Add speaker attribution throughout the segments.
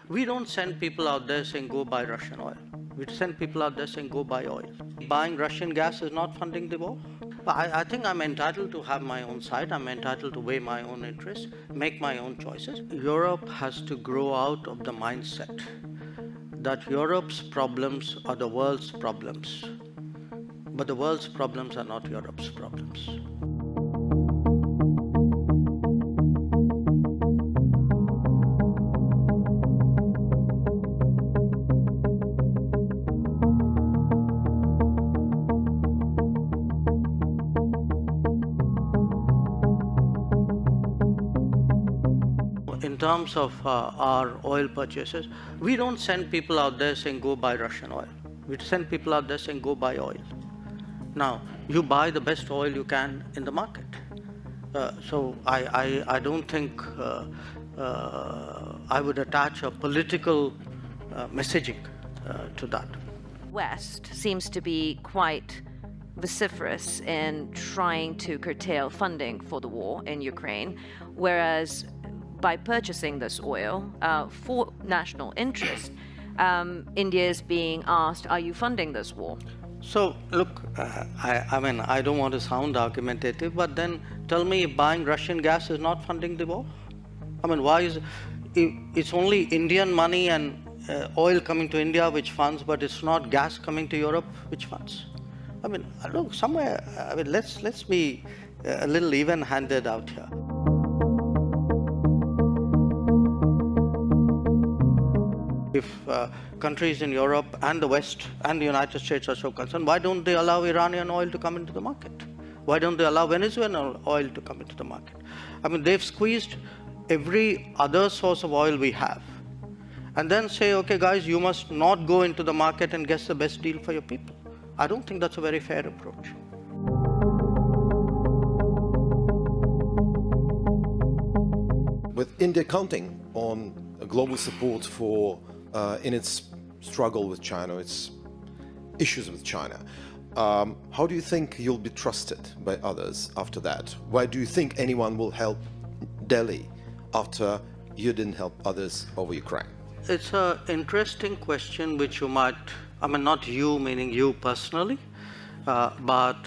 Speaker 1: We don't send people out there saying, go buy Russian oil. We send people out there saying, go buy oil. Buying Russian gas is not funding the war. I think I'm entitled to have my own side. I'm entitled to weigh my own interests, make my own choices. Europe has to grow out of the mindset that Europe's problems are the world's problems. But the world's problems are not Europe's problems. In terms of our oil purchases, we don't send people out there saying, go buy Russian oil. We send people out there saying, go buy oil. Now, you buy the best oil you can in the market. So I don't think I would attach a political messaging to that.
Speaker 2: West seems to be quite vociferous in trying to curtail funding for the war in Ukraine, whereas by purchasing this oil for national interest, India is being asked, are you funding this war?
Speaker 1: So, look, I mean, I don't want to sound argumentative, but then tell me if buying Russian gas is not funding the war? I mean, why is it's only Indian money and oil coming to India which funds, but it's not gas coming to Europe which funds? I mean, look, somewhere, I mean, let's be a little even-handed out here. If countries in Europe and the West and the United States are so concerned, why don't they allow Iranian oil to come into the market? Why don't they allow Venezuelan oil to come into the market? I mean, they've squeezed every other source of oil we have and then say, okay, guys, you must not go into the market and get the best deal for your people. I don't think that's a very fair approach.
Speaker 3: With India counting on global support for in its struggle with China, its issues with China, how do you think you'll be trusted by others after that? Why do you think anyone will help Delhi after you didn't help others over Ukraine?
Speaker 1: It's an interesting question which you might, I mean, not you, meaning you personally, but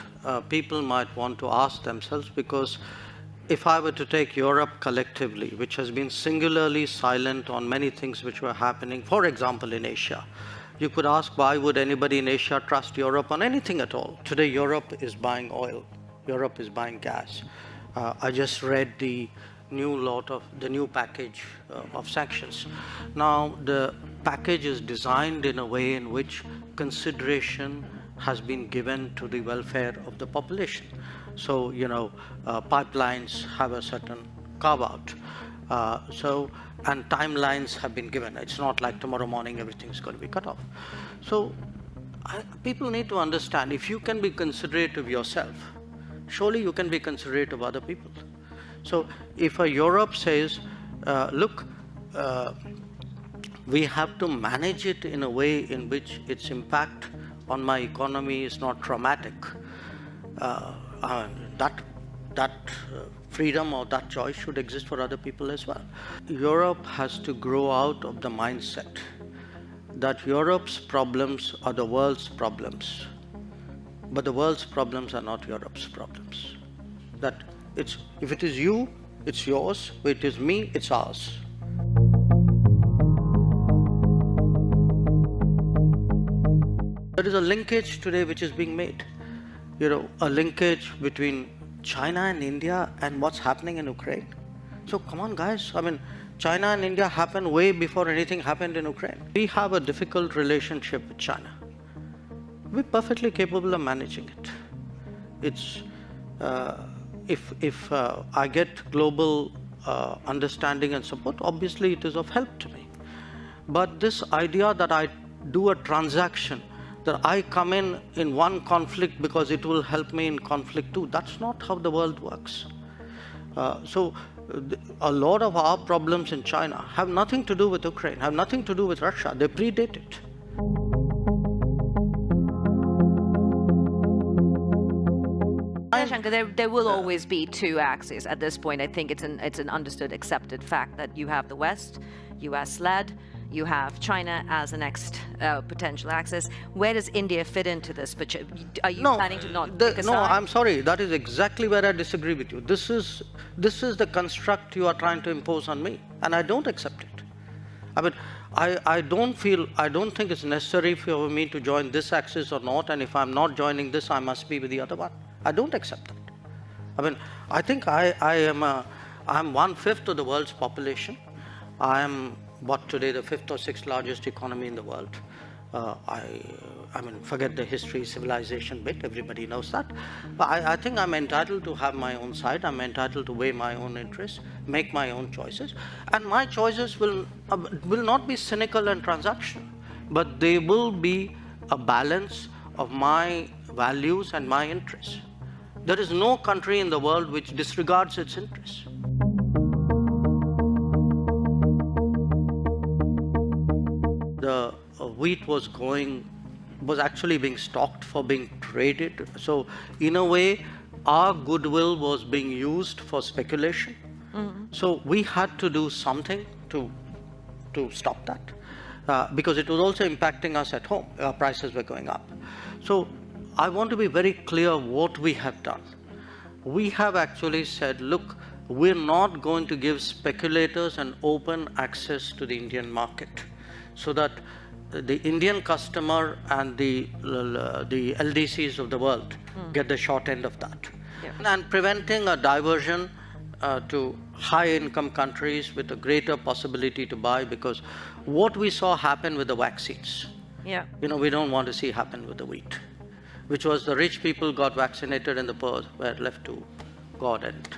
Speaker 1: people might want to ask themselves, because if I were to take Europe collectively, which has been singularly silent on many things which were happening, for example, in Asia, you could ask, why would anybody in Asia trust Europe on anything at all? Today, Europe is buying oil. Europe is buying gas. I just read the new package of sanctions. Now, the package is designed in a way in which consideration has been given to the welfare of the population. So, you know, pipelines have a certain carve-out. And timelines have been given. It's not like tomorrow morning everything's going to be cut off. So, people need to understand, if you can be considerate of yourself, surely you can be considerate of other people. So, if a Europe says, look, we have to manage it in a way in which its impact on my economy is not traumatic, that freedom or that choice should exist for other people as well. Europe has to grow out of the mindset that Europe's problems are the world's problems, but the world's problems are not Europe's problems. That if it is you, it's yours. If it is me, it's ours. There is a linkage today which is being made. You know, a linkage between China and India and what's happening in Ukraine. So come on, guys. I mean, China and India happened way before anything happened in Ukraine. We have a difficult relationship with China. We're perfectly capable of managing it. It's if I get global understanding and support, obviously it is of help to me. But this idea that I do a transaction, that I come in one conflict because it will help me in conflict too, that's not how the world works. So a lot of our problems in China have nothing to do with Ukraine, have nothing to do with Russia. They predate it.
Speaker 2: Shankar, there will always be two axes at this point. I think it's an understood, accepted fact that you have the West, US-led, You have China as a next potential axis. Where does India fit into this? But are you planning to not pick a
Speaker 1: No,
Speaker 2: side?
Speaker 1: I'm sorry. That is exactly where I disagree with you. This is the construct you are trying to impose on me, and I don't accept it. I mean, I don't think it's necessary for me to join this axis or not, and if I'm not joining this, I must be with the other one. I don't accept that. I mean, I think I'm 1/5 of the world's population. I am today the 5th or 6th largest economy in the world. I mean, forget the history, civilization bit, everybody knows that. But I think I'm entitled to have my own side. I'm entitled to weigh my own interests, make my own choices. And my choices will not be cynical and transactional, but they will be a balance of my values and my interests. There is no country in the world which disregards its interests. The wheat was actually being stocked for being traded. So in a way, our goodwill was being used for speculation. So we had to do something to stop that, because it was also impacting us at home. Our prices were going up. So I want to be very clear what we have done. We have actually said, look, we're not going to give speculators an open access to the Indian market, so that the Indian customer and the LDCs of the world get the short end of that.
Speaker 2: Yeah.
Speaker 1: And preventing a diversion to high-income countries with a greater possibility to buy, because what we saw happen with the vaccines, we don't want to see happen with the wheat, which was the rich people got vaccinated and the poor were left to God and